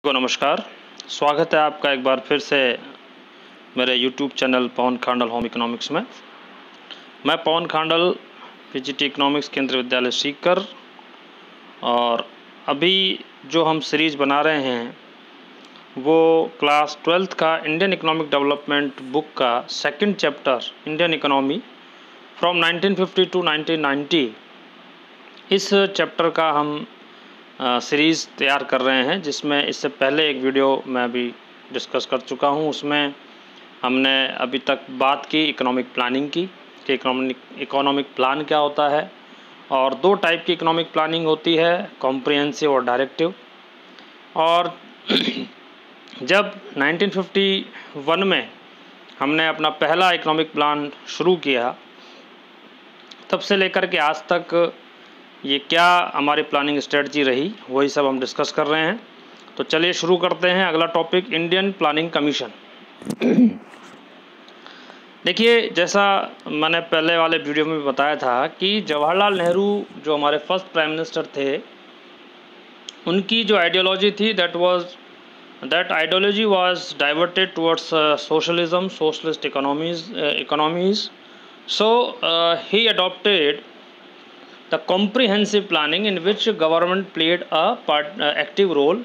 को नमस्कार। स्वागत है आपका एक बार फिर से मेरे YouTube चैनल पवन खांडल होम इकोनॉमिक्स में। मैं पवन खांडल पीजीटी इकोनॉमिक्स केंद्रीय विद्यालय सीकर, और अभी जो हम सीरीज़ बना रहे हैं वो क्लास 12th का इंडियन इकोनॉमिक डेवलपमेंट बुक का second chapter Indian economy from 1950 to 1990, इस चैप्टर का हम सीरीज़ तैयार कर रहे हैं, जिसमें इससे पहले एक वीडियो मैं अभी डिस्कस कर चुका हूं। उसमें हमने अभी तक बात की इकोनॉमिक प्लानिंग की कि इकोनॉमिक प्लान क्या होता है, और दो टाइप की इकोनॉमिक प्लानिंग होती है, कॉम्प्रिहेंसिव और डायरेक्टिव। और जब 1951 में हमने अपना पहला इकोनॉमिक प्लान शुरू किया, तब से लेकर के आज तक ये क्या हमारी प्लानिंग स्ट्रेटजी रही, वही सब हम डिस्कस कर रहे हैं। तो चलिए शुरू करते हैं। अगला टॉपिक इंडियन प्लानिंग कमीशन। देखिए, जैसा मैंने पहले वाले वीडियो में बताया था कि जवाहरलाल नेहरू जो हमारे फर्स्ट प्राइम मिनिस्टर थे, उनकी जो आइडियोलॉजी थी that ideology was diverted towards socialism, socialist economies. So he adopted the comprehensive planning in which government played a active role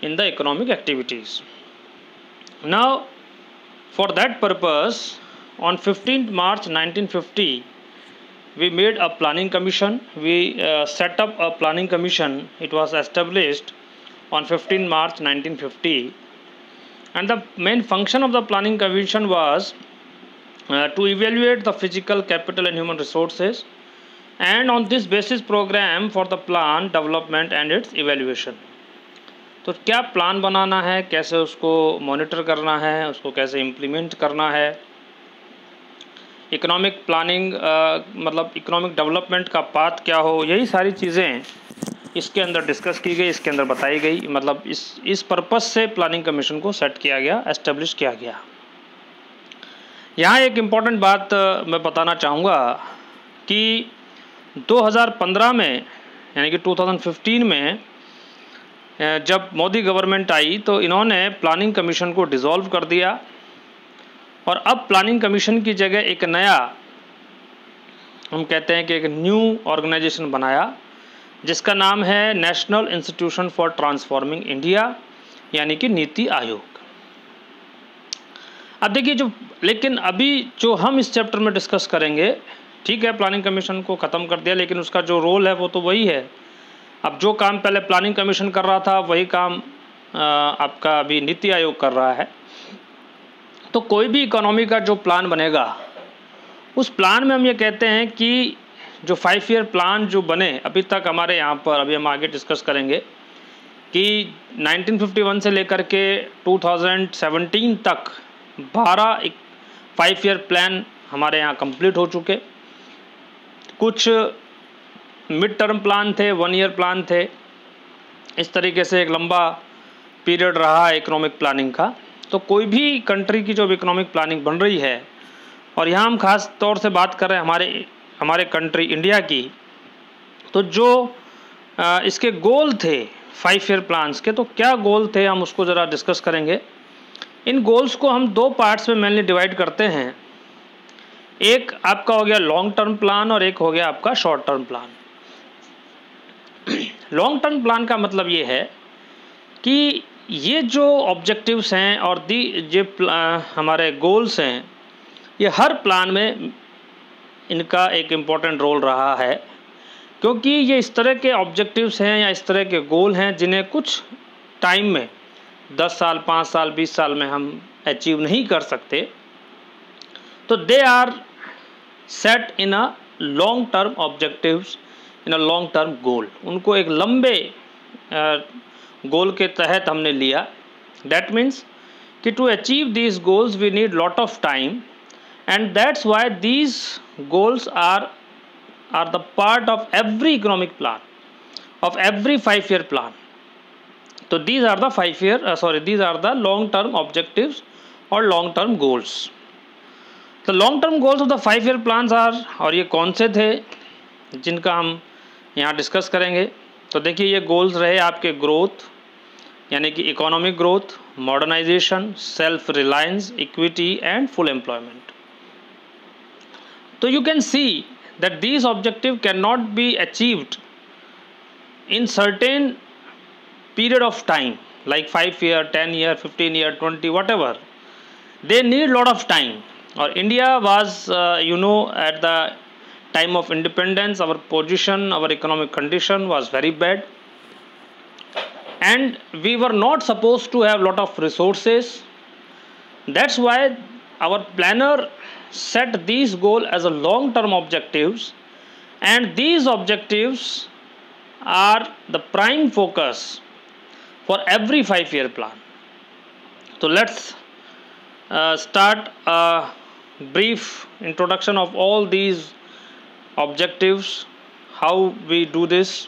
in the economic activities. Now, for that purpose, on 15th March 1950, we made a planning commission. We set up a planning commission. It was established on 15 March 1950, and the main function of the planning commission was to evaluate the physical, capital and human resources, and on this basis program for the plan development and its evaluation. तो क्या plan बनाना है, कैसे उसको monitor करना है, उसको कैसे implement करना है, इकोनॉमिक प्लानिंग मतलब इकोनॉमिक डेवलपमेंट का पाथ क्या हो, यही सारी चीज़ें इसके अंदर डिस्कस की गई, इसके अंदर बताई गई। मतलब इस पर्पस से प्लानिंग कमीशन को सेट किया गया, एस्टेब्लिश किया गया। यहाँ एक इम्पॉर्टेंट बात मैं बताना चाहूँगा कि 2015 में, यानी कि 2015 में जब मोदी गवर्नमेंट आई, तो इन्होंने प्लानिंग कमीशन को डिसॉल्व कर दिया, और अब प्लानिंग कमीशन की जगह एक नया, हम कहते हैं कि एक न्यू ऑर्गेनाइजेशन बनाया, जिसका नाम है national institution for transforming India, यानी कि नीति आयोग। अब देखिए, लेकिन अभी जो हम इस चैप्टर में डिस्कस करेंगे, ठीक है, प्लानिंग कमीशन को ख़त्म कर दिया, लेकिन उसका जो रोल है वो तो वही है। अब जो काम पहले प्लानिंग कमीशन कर रहा था, वही काम आपका अभी नीति आयोग कर रहा है। तो कोई भी इकोनॉमी का जो प्लान बनेगा, उस प्लान में हम ये कहते हैं कि जो 5 ईयर प्लान जो बने अभी तक हमारे यहाँ पर, अभी हम आगे डिस्कस करेंगे कि 1951 से लेकर के 2017 तक 12 5 ईयर प्लान हमारे यहाँ कंप्लीट हो चुके। कुछ मिड टर्म प्लान थे, 1 ईयर प्लान थे। इस तरीके से एक लंबा पीरियड रहा है इकोनॉमिक प्लानिंग का। तो कोई भी कंट्री की जो इकोनॉमिक प्लानिंग बन रही है, और यहाँ हम खास तौर से बात कर रहे हैं हमारे कंट्री इंडिया की, तो जो इसके गोल थे 5 ईयर प्लान्स के, तो क्या गोल थे हम उसको ज़रा डिस्कस करेंगे। इन गोल्स को हम 2 पार्ट्स में मेनली डिवाइड करते हैं। एक आपका हो गया लॉन्ग टर्म प्लान, और एक हो गया आपका short term plan. Long term plan का मतलब ये है कि ये जो ऑब्जेक्टिव्स हैं और ये हमारे गोल्स हैं, ये हर प्लान में इनका एक इम्पॉर्टेंट रोल रहा है, क्योंकि ये इस तरह के ऑब्जेक्टिव्स हैं या इस तरह के गोल हैं जिन्हें कुछ टाइम में 10 साल, 5 साल, 20 साल में हम अचीव नहीं कर सकते। तो they are set in a long term objectives, in a long term goal. उनको एक लंबे गोल के तहत हमने लिया। दैट मीन्स कि to achieve these goals we need lot of time, and that's why these goals are the part of every economic plan, of every 5 year plan. तो these are the long term objectives और long term goals. The long term goals of the 5 year plans are, और ये कौन से थे जिनका हम यहाँ डिस्कस करेंगे। तो देखिए, ये गोल्स रहे आपके ग्रोथ, यानी कि economic growth, modernisation, self reliance, equity and full employment. तो you can see that these objective can not be achieved in certain period of time like 5 year, 10 year, 15 year, 20, whatever. They need lot of time. Or India was at the time of independence, our position, our economic condition was very bad, and we were not supposed to have lot of resources. That's why our planner set these goals as a long term objectives, and these objectives are the prime focus for every 5-year plan. So let's start a brief introduction of all these objectives, how we do this.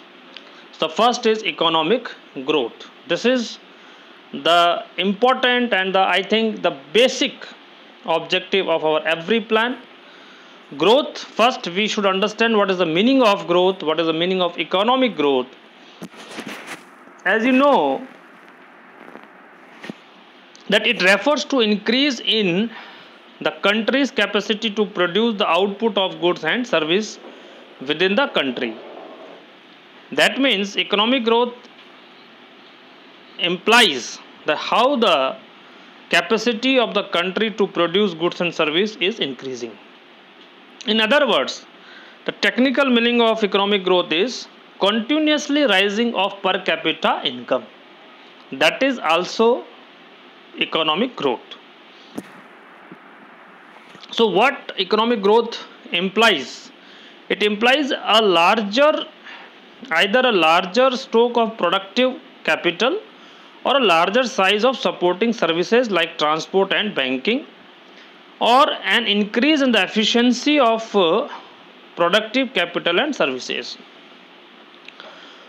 So first is economic growth. This is the important and I think the basic objective of our every plan. Growth, first we should understand what is the meaning of growth, what is the meaning of economic growth. As you know, that it refers to increase in the country's capacity to produce the output of goods and service within the country. That means economic growth implies that how the capacity of the country to produce goods and service is increasing. In other words, the technical meaning of economic growth is continuously rising of per capita income. That is also economic growth. So what economic growth implies? It implies either a larger stock of productive capital or a larger size of supporting services like transport and banking, or an increase in the efficiency of productive capital and services.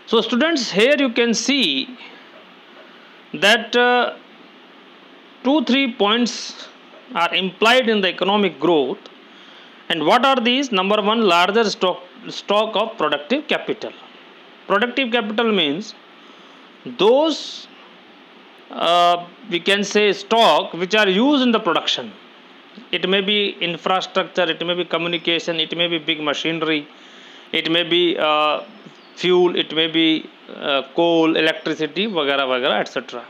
So students, here you can see that 2-3 points are implied in the economic growth. And what are these? Number one, larger stock of productive capital. Productive capital means those we can say stock which are used in the production. It may be infrastructure, it may be communication, it may be big machinery, it may be fuel, it may be coal, electricity, vagara vagara, etc.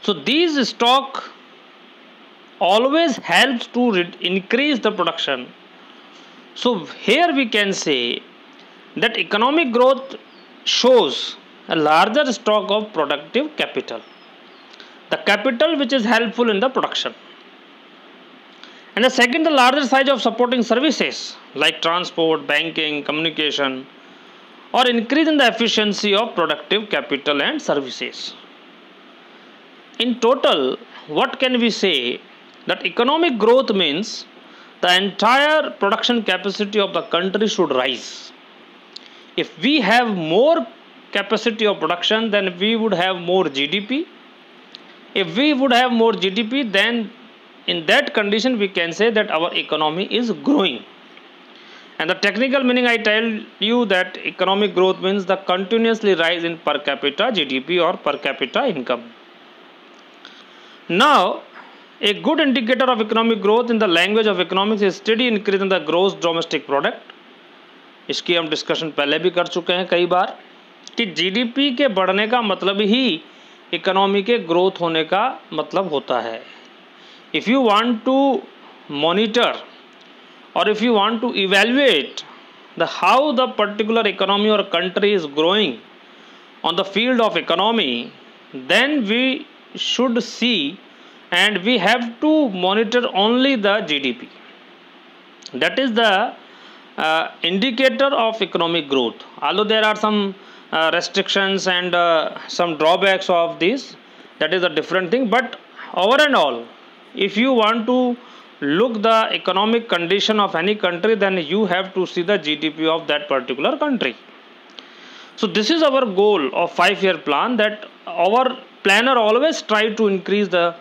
So these stock always helps to increase the production. So here we can say that economic growth shows a larger stock of productive capital, the capital which is helpful in the production. And the second, the larger size of supporting services like transport, banking, communication, or increase in the efficiency of productive capital and services. In total, what can we say? That economic growth means the entire production capacity of the country should rise. If we have more capacity of production, then we would have more GDP. If we would have more GDP, then in that condition we can say that our economy is growing. And the technical meaning, I tell you that economic growth means the continuously rise in per capita GDP or per capita income. Now, a good indicator of economic growth in the language of economics is steady increase in the gross domestic product. इसकी हम discussion पहले भी कर चुके हैं कई बार कि GDP के बढ़ने का मतलब ही इकोनॉमी के ग्रोथ होने का मतलब होता है. If you want to monitor or if you want to evaluate how the particular economy or country is growing on the field of economy, then we should see and we have to monitor only the GDP. That is the indicator of economic growth. Although there are some restrictions and some drawbacks of this, that is a different thing. But over and all, if you want to look the economic condition of any country, then you have to see the GDP of that particular country. So this is our goal of 5-year plan, that our planner always try to increase the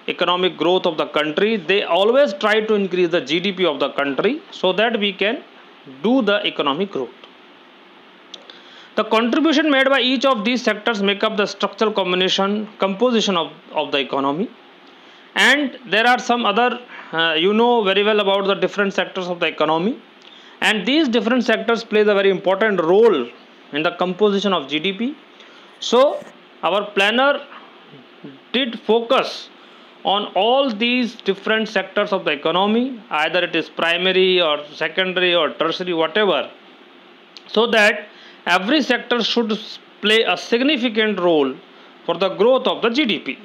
economic growth of the country. They always try to increase the GDP of the country so that we can do the economic growth. The contribution made by each of these sectors make up the structural composition of the economy. And there are some other, you know very well about the different sectors of the economy. And these different sectors play a very important role in the composition of GDP. So our planner did focus on all these different sectors of the economy, either it is primary or secondary or tertiary, whatever, so that every sector should play a significant role for the growth of the GDP.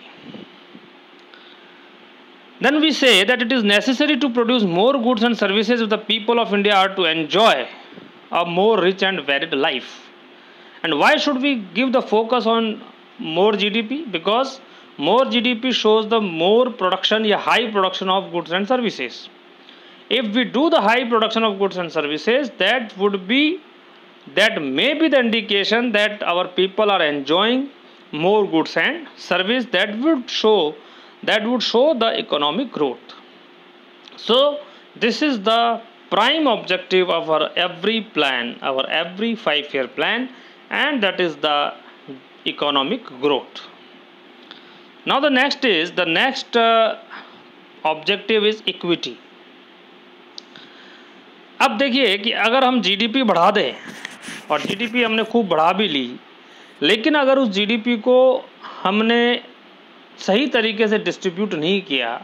Then we say that it is necessary to produce more goods and services if the people of India are to enjoy a more rich and varied life. And why should we give the focus on more GDP? Because more GDP shows the more production, या high production of goods and services. If we do the high production of goods and services, that may be the indication that our people are enjoying more goods and service. That would show the economic growth. So this is the prime objective of our every plan, our every 5-year plan, and that is the economic growth. Now the next objective is equity. अब देखिए कि अगर हम GDP बढ़ा दें, और GDP हमने खूब बढ़ा भी ली, लेकिन अगर उस जीडीपी को हमने सही तरीके से डिस्ट्रीब्यूट नहीं किया,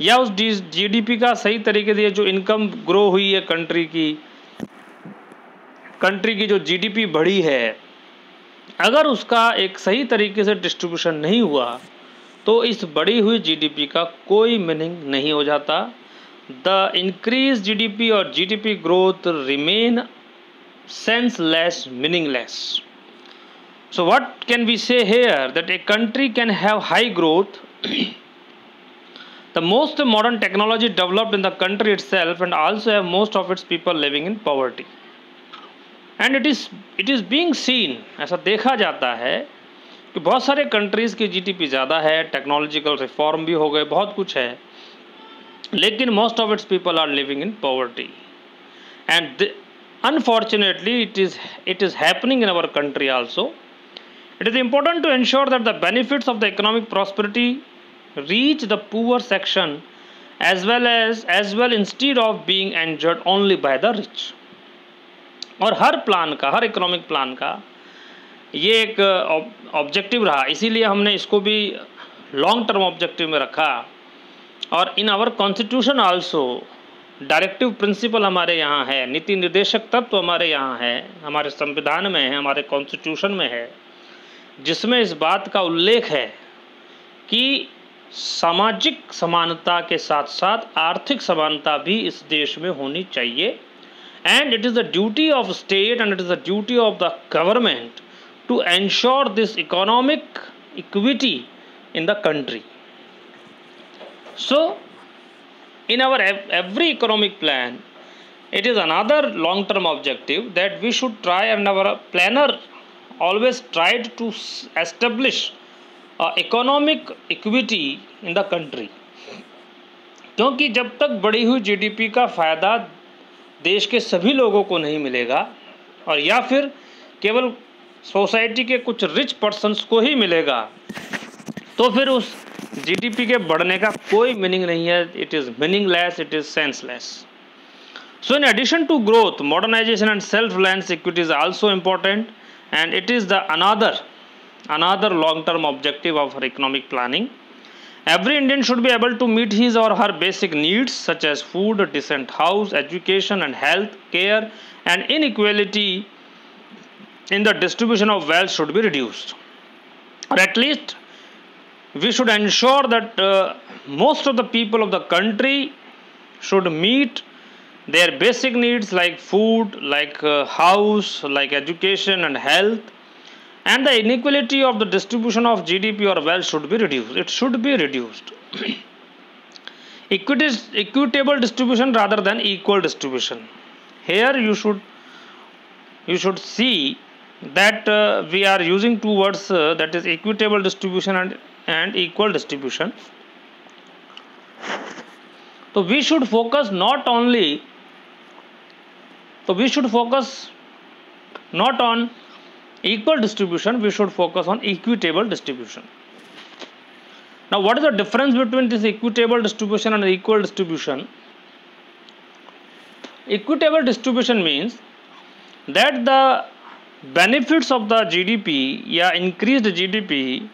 या उस जीडीपी का सही तरीके से जो इनकम ग्रो हुई है कंट्री की जो जीडीपी बढ़ी है, अगर उसका एक सही तरीके से डिस्ट्रीब्यूशन नहीं हुआ, तो इस बढ़ी हुई जीडीपी का कोई मीनिंग नहीं हो जाता. द इंक्रीज जीडीपी और GDP growth remain senseless, meaningless. So what can we say here? That a country can have high growth, the most modern technology developed in the country itself, and also have most of its people living in poverty. And it is being seen, ऐसा देखा जाता है कि बहुत सारे countries की GDP ज़्यादा है, टेक्नोलॉजिकल रिफॉर्म भी हो गए, बहुत कुछ है, लेकिन most of its people are living in poverty. And unfortunately, it is happening in our country also. It is important to ensure that the benefits of the economic prosperity reach the poor section as well instead of being enjoyed only by the rich. और हर economic plan का ये एक objective रहा, इसीलिए हमने इसको भी long term objective में रखा. और in our constitution also directive principle हमारे यहाँ है, नीति निर्देशक तत्व हमारे यहाँ है, हमारे संविधान में है, हमारे कॉन्स्टिट्यूशन में है, जिसमें इस बात का उल्लेख है कि सामाजिक समानता के साथ साथ आर्थिक समानता भी इस देश में होनी चाहिए. And it is the duty of state and it is the duty of the government to ensure this economic equity in the country. So in our every economic plan, it is another long term objective that we should try, and our planner always tried to establish economic equity in the country. क्योंकि जब तक बढ़ी हुई GDP का फ़ायदा देश के सभी लोगों को नहीं मिलेगा, और या फिर केवल सोसाइटी के कुछ रिच पर्सन्स को ही मिलेगा, तो फिर उस जीडीपी के बढ़ने का कोई मीनिंग नहीं है. It is meaningless, it is senseless. So in addition to growth, modernisation and self reliance equity is also important, and it is the another long term objective of our economic planning. Every Indian should be able to meet his or her basic needs such as food, a decent house, education and health care, and inequality in the distribution of wealth should be reduced. Or at least we should ensure that most of the people of the country should meet their basic needs like food, like house, like education and health, and the inequality of the distribution of GDP or wealth should be reduced. It should be reduced. Equitable distribution rather than equal distribution. Here you should see that we are using two words, that is equitable distribution and equal distribution. So we should focus not on equal distribution, we should focus on equitable distribution. Now, what is the difference between this equitable distribution and equal distribution? Equitable distribution means that the benefits of the GDP या increased GDP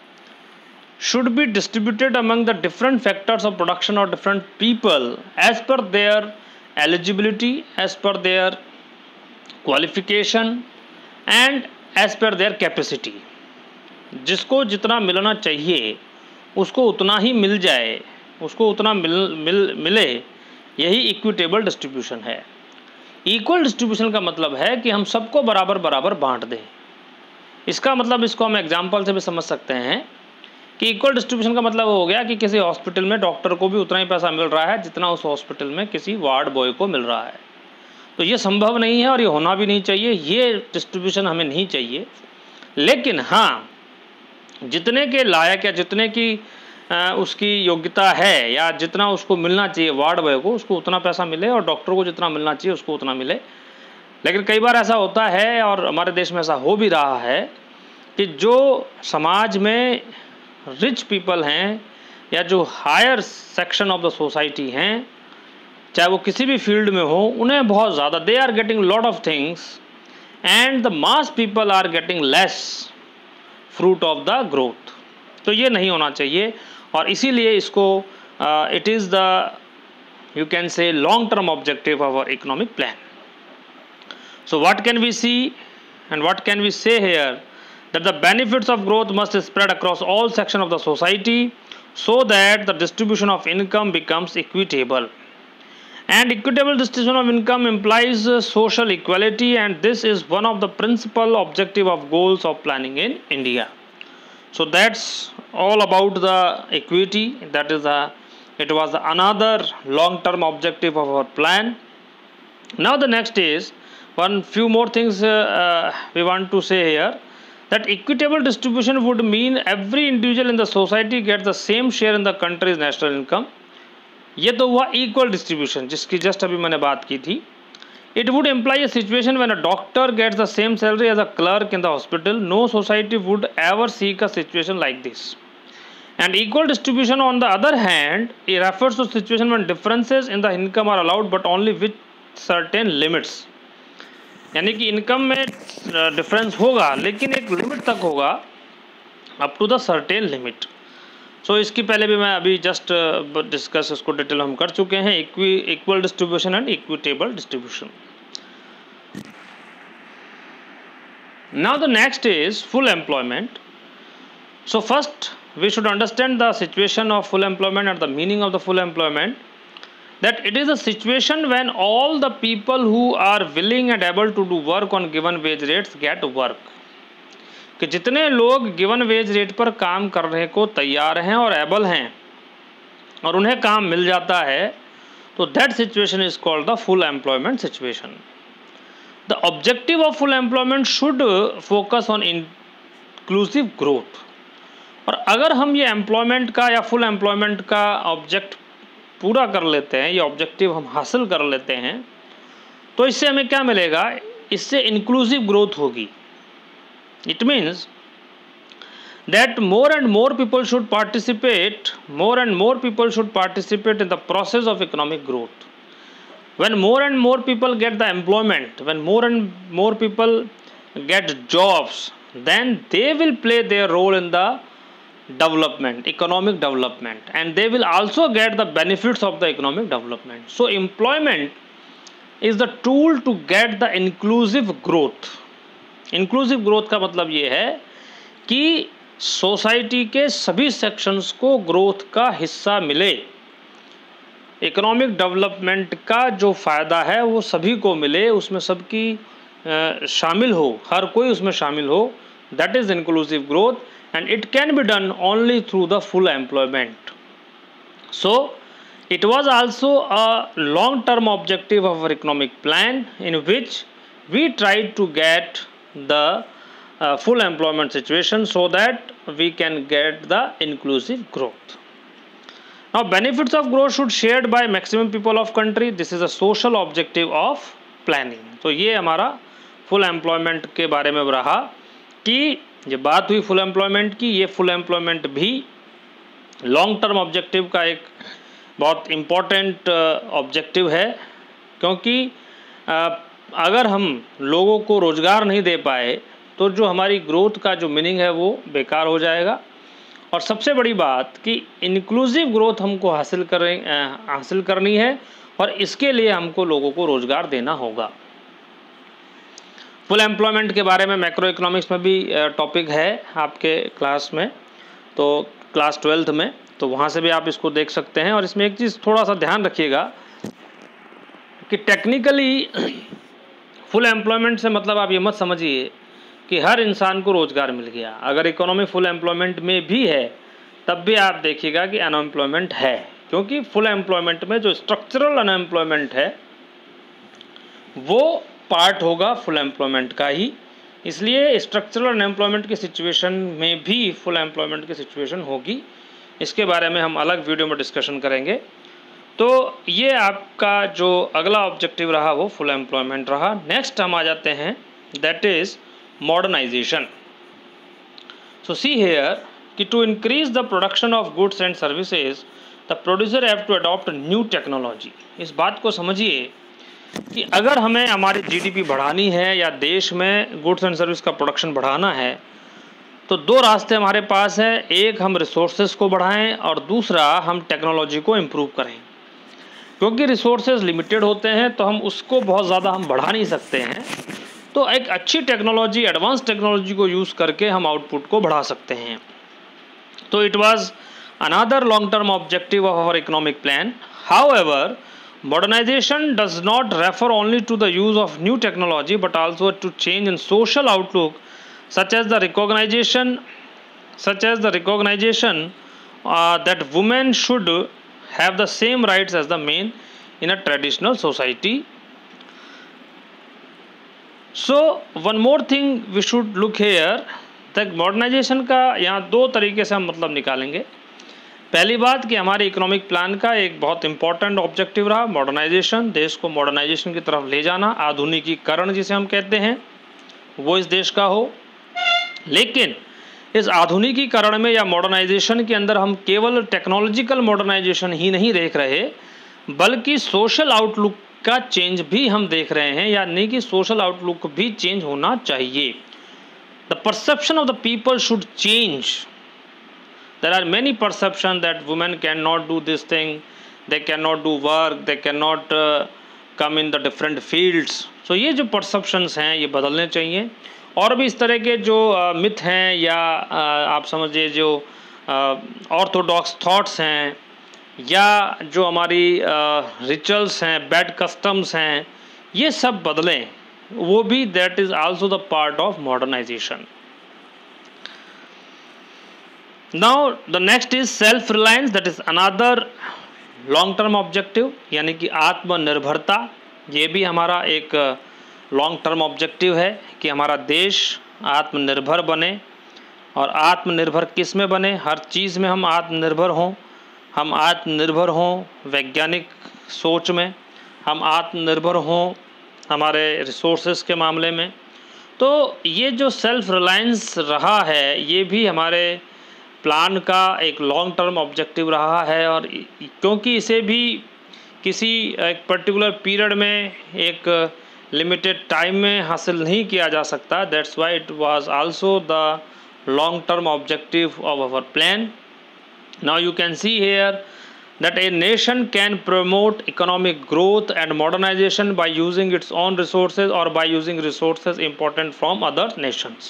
should be distributed among the different factors of production or different people as per their eligibility, as per their qualification and as per their capacity. जिसको जितना मिलना चाहिए उसको उतना ही मिल जाए, उसको उतना मिले, यही इक्विटेबल डिस्ट्रीब्यूशन है। इक्वल डिस्ट्रीब्यूशन का मतलब है कि हम सबको बराबर बराबर बांट दें। इसका मतलब, इसको हम एग्जांपल से भी समझ सकते हैं कि इक्वल डिस्ट्रीब्यूशन का मतलब हो गया कि किसी हॉस्पिटल में डॉक्टर को भी उतना ही पैसा मिल रहा है जितना उस हॉस्पिटल में किसी वार्ड बॉय को मिल रहा है। तो ये संभव नहीं है और ये होना भी नहीं चाहिए, ये डिस्ट्रीब्यूशन हमें नहीं चाहिए। लेकिन हाँ, जितने के लायक या जितने की उसकी योग्यता है या जितना उसको मिलना चाहिए वार्ड बॉय को, उसको उतना पैसा मिले और डॉक्टर को जितना मिलना चाहिए उसको उतना मिले। लेकिन कई बार ऐसा होता है और हमारे देश में ऐसा हो भी रहा है कि जो समाज में रिच पीपल हैं या जो higher section of the society हैं, चाहे वो किसी भी फील्ड में हो, उन्हें बहुत ज़्यादा, they are getting lot of things and the mass people are getting less fruit of the growth. तो ये नहीं होना चाहिए और इसीलिए इसको it is the, you can say, long term objective of our economic plan. So what can we see and what can we say here, that the benefits of growth must spread across all sections of the society so that the distribution of income becomes equitable. And equitable distribution of income implies social equality, and this is one of the principal objective of goals of planning in India. So that's all about the equity. That is it was another long term objective of our plan. Now the next is few more things we want to say here. That equitable distribution would mean every individual in the society gets the same share in the country's national income. ये तो हुआ equal distribution जिसकी just अभी मैंने बात की थी. It would imply a situation when a doctor gets the same salary as a clerk in the hospital. No society would ever seek a situation like this. And equal distribution, on the other hand, it refers to a situation when differences in the income are allowed but only with certain limits. यानी कि income में difference होगा लेकिन एक limit तक होगा, up to the certain limit. So इसकी पहले भी मैं अभी जस्ट डिस्कस इसको डिटेल हम कर चुके हैं, equal distribution and equitable distribution. Now the next is full employment. So first we should understand the situation of full employment and the meaning of the full employment. That it is a situation when all the people who are willing and able to do work on given wage rates get work. कि जितने लोग given wage rate पर काम करने को तैयार हैं और एबल हैं और उन्हें काम मिल जाता है, तो that situation is called the full employment situation. The objective of full employment should focus on inclusive growth. और अगर हम ये एम्प्लॉयमेंट का या फुल एम्प्लॉयमेंट का ऑब्जेक्ट पूरा कर लेते हैं, ये ऑब्जेक्टिव हम हासिल कर लेते हैं, तो इससे हमें क्या मिलेगा? इससे इंक्लूसिव ग्रोथ होगी। It means that more and more people should participate in the process of economic growth. When more and more people get the employment, when more and more people get jobs, then they will play their role in the development, economic development, and they will also get the benefits of the economic development. So employment is the tool to get the inclusive growth. Inclusive growth का मतलब ये है कि society के सभी sections को growth का हिस्सा मिले, इकोनॉमिक डेवलपमेंट का जो फ़ायदा है वो सभी को मिले, उसमें सबकी शामिल हो, हर कोई उसमें शामिल हो। That is inclusive growth, and it can be done only through the full employment. So it was also a long term objective of our economic plan in which we tried to get the full employment situation so that we can get the inclusive growth. Now benefits of growth should shared by maximum people of country. This is a social objective of planning. तो ये हमारा full employment के बारे में रहा कि ये बात हुई फुल एम्प्लॉयमेंट की, ये फुल एम्प्लॉयमेंट भी लॉन्ग टर्म ऑब्जेक्टिव का एक बहुत इम्पॉर्टेंट ऑब्जेक्टिव है, क्योंकि अगर हम लोगों को रोज़गार नहीं दे पाए तो जो हमारी ग्रोथ का जो मीनिंग है वो बेकार हो जाएगा। और सबसे बड़ी बात कि इंक्लूसिव ग्रोथ हमको हासिल करनी है और इसके लिए हमको लोगों को रोज़गार देना होगा। फुल एम्प्लॉयमेंट के बारे में मैक्रो इकोनॉमिक्स में भी टॉपिक है आपके क्लास में, तो क्लास 12th में, तो वहाँ से भी आप इसको देख सकते हैं। और इसमें एक चीज़ थोड़ा सा ध्यान रखिएगा कि टेक्निकली फुल एम्प्लॉयमेंट से मतलब आप ये मत समझिए कि हर इंसान को रोज़गार मिल गया। अगर इकोनॉमी फुल एम्प्लॉयमेंट में भी है तब भी आप देखिएगा कि अनएम्प्लॉयमेंट है, क्योंकि फुल एम्प्लॉयमेंट में जो स्ट्रक्चरल अनएम्प्लॉयमेंट है वो पार्ट होगा फुल एम्प्लॉयमेंट का ही। इसलिए स्ट्रक्चरल अनएम्प्लॉयमेंट की सिचुएशन में भी फुल एम्प्लॉयमेंट की सिचुएशन होगी। इसके बारे में हम अलग वीडियो में डिस्कशन करेंगे। तो ये आपका जो अगला ऑब्जेक्टिव रहा वो फुल एम्प्लॉयमेंट रहा। नेक्स्ट हम आ जाते हैं, that is modernisation. So see here कि to increase the production of goods and services the producer have to adopt new technology. इस बात को समझिए कि अगर हमें हमारी जीडीपी बढ़ानी है या देश में गुड्स एंड सर्विस का प्रोडक्शन बढ़ाना है तो दो रास्ते हमारे पास हैं। एक, हम रिसोर्सेज को बढ़ाएं और दूसरा, हम टेक्नोलॉजी को इम्प्रूव करें। क्योंकि रिसोर्सेज लिमिटेड होते हैं तो हम उसको बहुत ज़्यादा हम बढ़ा नहीं सकते हैं, तो एक अच्छी टेक्नोलॉजी, एडवांस टेक्नोलॉजी को यूज़ करके हम आउटपुट को बढ़ा सकते हैं। तो it was another long term objective of our economic plan. However, modernization does not refer only to the use of new technology but also to change in social outlook, such as the recognition that women should have the same rights as the men in a traditional society. So one more thing we should look here, that modernization का यहाँ दो तरीके से हम मतलब निकालेंगे। पहली बात कि हमारे इकोनॉमिक प्लान का एक बहुत इंपॉर्टेंट ऑब्जेक्टिव रहा मॉडर्नाइजेशन, देश को मॉडर्नाइजेशन की तरफ ले जाना, आधुनिकीकरण जिसे हम कहते हैं वो इस देश का हो। लेकिन इस आधुनिकीकरण में या मॉडर्नाइजेशन के अंदर हम केवल टेक्नोलॉजिकल मॉडर्नाइजेशन ही नहीं देख रहे, बल्कि सोशल आउटलुक का चेंज भी हम देख रहे हैं, यानी कि सोशल आउटलुक भी चेंज होना चाहिए। The perception of the people should change. There are many perceptions that women cannot do this thing, they cannot do work, they cannot come in the different fields. So ये जो perceptions हैं ये बदलने चाहिए। और भी इस तरह के जो मिथ हैं या आप समझिए जो ऑर्थोडॉक्स थॉट्स हैं या जो हमारी रिचुअल्स हैं, बैड कस्टम्स हैं, ये सब बदलें, वो भी that is also the part of modernisation. Now the next is self reliance, that is another long term objective, यानी कि आत्मनिर्भरता। ये भी हमारा एक लॉन्ग टर्म ऑब्जेक्टिव है कि हमारा देश आत्मनिर्भर बने। और आत्मनिर्भर किस में बने? हर चीज़ में हम आत्मनिर्भर हों। हम आत्मनिर्भर हों वैज्ञानिक सोच में, हम आत्मनिर्भर हों हमारे रिसोर्सेज के मामले में। तो ये जो सेल्फ रिलायंस रहा है ये भी हमारे प्लान का एक लॉन्ग टर्म ऑब्जेक्टिव रहा है। और क्योंकि इसे भी किसी एक पर्टिकुलर पीरियड में, एक लिमिटेड टाइम में हासिल नहीं किया जा सकता, that's why it was also the long term objective of our plan. Now you can see here that a nation can promote economic growth and modernization by using its own resources or by using resources important from other nations।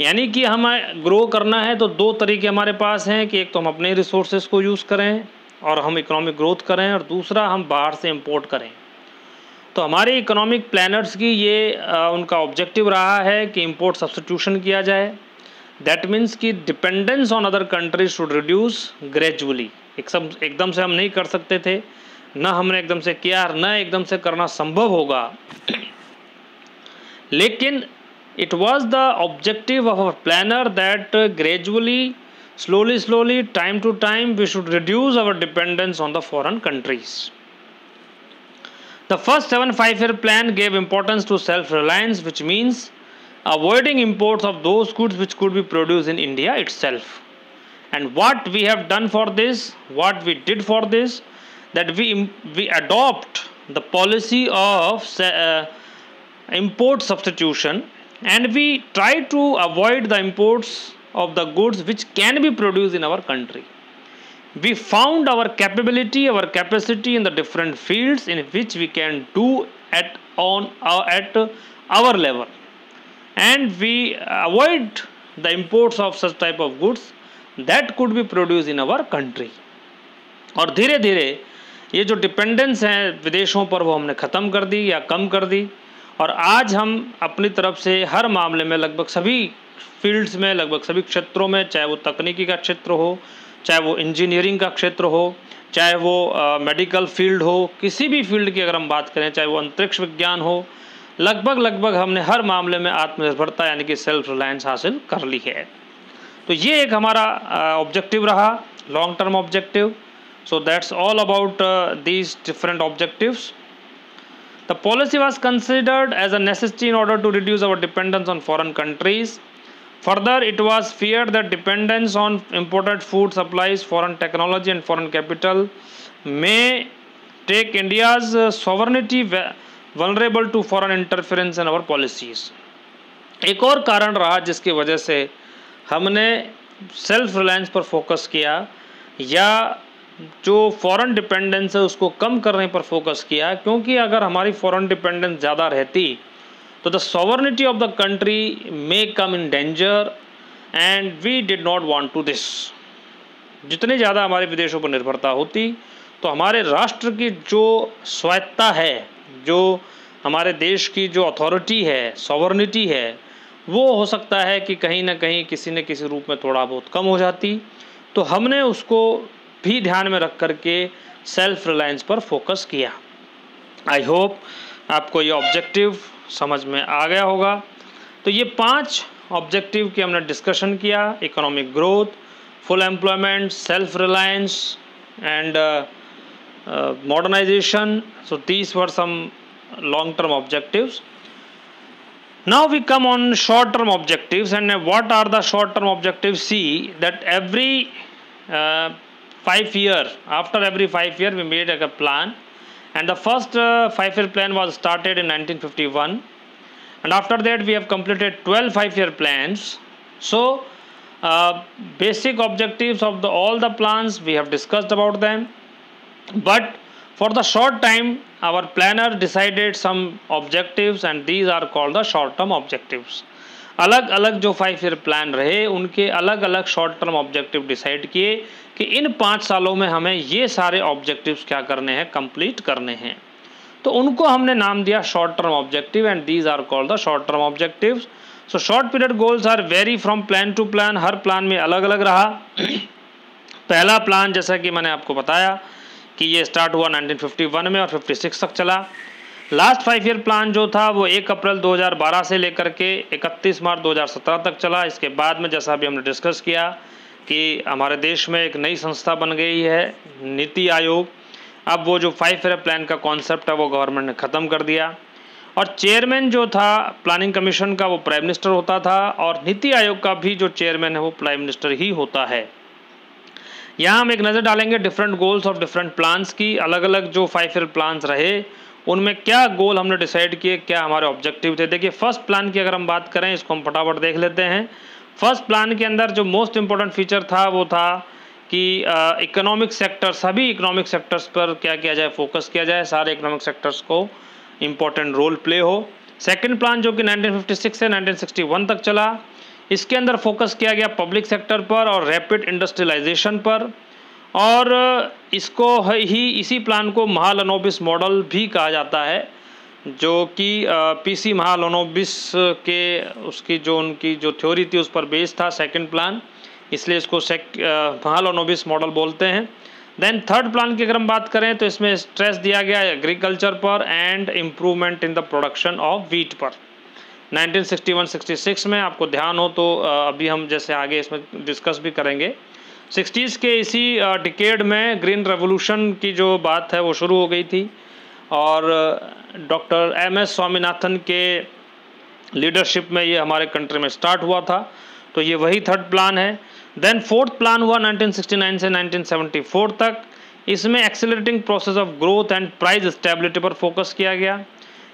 यानी कि हमें grow करना है तो दो तरीके हमारे पास हैं कि एक तो हम अपने रिसोर्सेज को यूज़ करें और हम इकोनॉमिक ग्रोथ करें, और दूसरा हम बाहर से इंपोर्ट करें। तो हमारे इकोनॉमिक प्लानर्स की ये उनका ऑब्जेक्टिव रहा है कि इंपोर्ट सब्स्टिट्यूशन किया जाए। दैट मीन्स कि dependence on other countries should reduce gradually. एकदम से हम नहीं कर सकते थे, ना हमने एकदम से किया, ना एकदम से करना संभव होगा, लेकिन it was the objective of our planner that gradually, slowly, time to time, we should reduce our dependence on the foreign countries. The first 7 5-year plan gave importance to self-reliance, which means avoiding imports of those goods which could be produced in India itself. And what we have done for this, what we did for this, that we adopt the policy of import substitution, and we try to avoid the imports of the goods which can be produced in our country. We found our capability, our capacity in the different fields in which we can do at our level, and we avoid the imports of such type of goods that could be produced in our country. और धीरे धीरे ये जो dependence है विदेशों पर वो हमने ख़त्म कर दी या कम कर दी, और आज हम अपनी तरफ से हर मामले में लगभग सभी फील्ड्स में, लगभग सभी क्षेत्रों में, चाहे वो तकनीकी का क्षेत्र हो, चाहे वो इंजीनियरिंग का क्षेत्र हो, चाहे वो मेडिकल फील्ड हो, किसी भी फील्ड की अगर हम बात करें, चाहे वो अंतरिक्ष विज्ञान हो, लगभग हमने हर मामले में आत्मनिर्भरता यानी कि सेल्फ रिलायंस हासिल कर ली है। तो ये एक हमारा ऑब्जेक्टिव रहा, long term objective. So that's all about these different objectives. The policy was considered as a necessity in order to reduce our dependence on foreign countries. Further, it was feared that dependence on imported food supplies, foreign technology and foreign capital may take India's sovereignty vulnerable to foreign interference in our policies. एक और कारण रहा जिसकी वजह से हमने self reliance पर focus किया या जो फॉरेन डिपेंडेंस है उसको कम करने पर फोकस किया, क्योंकि अगर हमारी फॉरेन डिपेंडेंस ज़्यादा रहती तो the sovereignty of the country may come in danger and we did not want to this. जितनी ज़्यादा हमारे विदेशों पर निर्भरता होती तो हमारे राष्ट्र की जो स्वायत्ता है, जो हमारे देश की जो अथॉरिटी है, सॉवरेनिटी है, वो हो सकता है कि कहीं ना कहीं किसी न किसी रूप में थोड़ा बहुत कम हो जाती। तो हमने उसको भी ध्यान में रख करके सेल्फ रिलायंस पर फोकस किया। आई होप आपको ये ऑब्जेक्टिव समझ में आ गया होगा। तो ये 5 ऑब्जेक्टिव की हमने डिस्कशन किया: economic growth, full employment, self reliance and modernisation. So these were some long term objectives. Now we come on short term objectives, and what are the short term objectives? See that every 5 years, after every 5 years we made a plan, and the first 5-year plan was started in 1951, and after that we have completed 12 5-year plans. So basic objectives of all the plans we have discussed about them, but for the short time our planner decided some objectives and these are called the short term objectives. अलग अलग जो 5-year plan रहे उनके अलग अलग short term objective decide किए कि इन 5 सालों में हमें ये सारे ऑब्जेक्टिव्स क्या करने हैं, कंप्लीट करने हैं। तो उनको हमने नाम दिया short term objective and these are called the short term objectives. So short period goals are vary from plan to plan, हर प्लान में अलग अलग रहा. पहला प्लान जैसा कि मैंने आपको बताया कि ये स्टार्ट हुआ 1951 में और 56 तक चला. लास्ट 5-year प्लान जो था वो 1 अप्रैल 2012 से लेकर के 31 मार्च 2017 तक चला. इसके बाद में जैसा अभी हमने डिस्कस किया कि हमारे देश में एक नई संस्था बन गई है, नीति आयोग. अब वो जो 5-year प्लान का कॉन्सेप्ट है वो गवर्नमेंट ने ख़त्म कर दिया और चेयरमैन जो था प्लानिंग कमीशन का वो प्राइम मिनिस्टर होता था और नीति आयोग का भी जो चेयरमैन है वो प्राइम मिनिस्टर ही होता है. यहाँ हम एक नज़र डालेंगे different goals of different plans की. अलग अलग जो 5-year प्लान्स रहे उनमें क्या गोल हमने डिसाइड किए, क्या हमारे ऑब्जेक्टिव थे. देखिए फर्स्ट प्लान की अगर हम बात करें इसको हम फटाफट देख लेते हैं. फर्स्ट प्लान के अंदर जो मोस्ट इम्पोर्टेंट फीचर था वो था कि इकोनॉमिक सेक्टर, सभी इकोनॉमिक सेक्टर्स पर क्या किया जाए, फोकस किया जाए, सारे इकोनॉमिक सेक्टर्स को इम्पोर्टेंट रोल प्ले हो. सेकेंड प्लान जो कि 1956 से 1961 तक चला, इसके अंदर फोकस किया गया पब्लिक सेक्टर पर और रैपिड इंडस्ट्रियलाइजेशन पर. और इसको ही इसी प्लान को महालनोबिस मॉडल भी कहा जाता है, जो कि पीसी महालनोबिस के उसकी जो उनकी जो थ्योरी थी उस पर बेस था सेकंड प्लान, इसलिए इसको महालनोबिस मॉडल बोलते हैं. देन थर्ड प्लान की अगर हम बात करें तो इसमें स्ट्रेस दिया गया एग्रीकल्चर पर and improvement in the production of wheat पर. 1961-66 में आपको ध्यान हो तो अभी हम जैसे आगे इसमें डिस्कस भी करेंगे. 60s के इसी डिकेड में ग्रीन रेवोल्यूशन की जो बात है वो शुरू हो गई थी और डॉक्टर MS स्वामीनाथन के लीडरशिप में ये हमारे कंट्री में स्टार्ट हुआ था, तो ये वही थर्ड प्लान है। देन फोर्थ प्लान हुआ 1969 से 1974 तक। इसमें accelerating process of growth and price stability पर फोकस किया गया।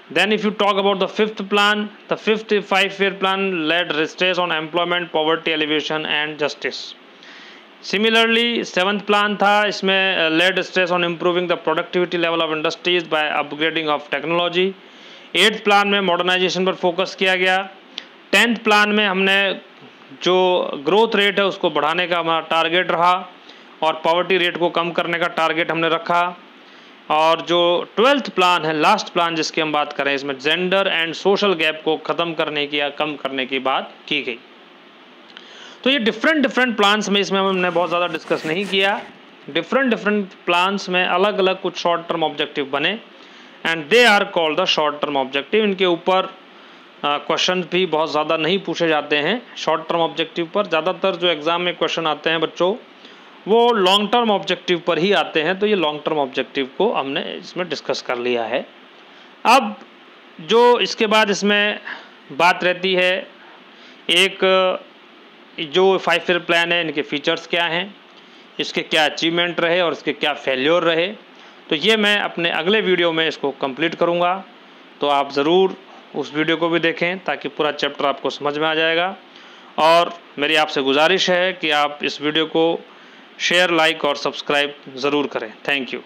Then if you talk about the fifth plan, the fifth 5-year plan led stress on employment, poverty alleviation and justice. Similarly, seventh plan था, इसमें led stress on improving the productivity level of industries by upgrading of technology. Eighth plan में modernisation पर focus किया गया। 10th plan में हमने जो growth rate है उसको बढ़ाने का हमारा टारगेट रहा और पॉवर्टी रेट को कम करने का टारगेट हमने रखा। और जो 12th प्लान है, लास्ट प्लान जिसकी हम बात करें, इसमें जेंडर एंड सोशल गैप को ख़त्म करने की या कम करने की बात की गई। तो ये डिफरेंट प्लान्स में इसमें हमने बहुत ज़्यादा डिस्कस नहीं किया। डिफरेंट प्लान्स में अलग अलग कुछ शॉर्ट टर्म ऑब्जेक्टिव बने and they are called the short term objective. इनके ऊपर क्वेश्चन भी बहुत ज़्यादा नहीं पूछे जाते हैं शॉर्ट टर्म ऑब्जेक्टिव पर। ज़्यादातर जो एग्ज़ाम में क्वेश्चन आते हैं बच्चों, वो लॉन्ग टर्म ऑब्जेक्टिव पर ही आते हैं। तो ये लॉन्ग टर्म ऑब्जेक्टिव को हमने इसमें डिस्कस कर लिया है। अब जो इसके बाद इसमें बात रहती है, एक जो 5-year प्लान है, इनके फीचर्स क्या हैं, इसके क्या अचीवमेंट रहे और इसके क्या फेल्योर रहे, तो ये मैं अपने अगले वीडियो में इसको कंप्लीट करूँगा। तो आप ज़रूर उस वीडियो को भी देखें ताकि पूरा चैप्टर आपको समझ में आ जाएगा। और मेरी आपसे गुजारिश है कि आप इस वीडियो को शेयर, लाइक और सब्सक्राइब ज़रूर करें। Thank you.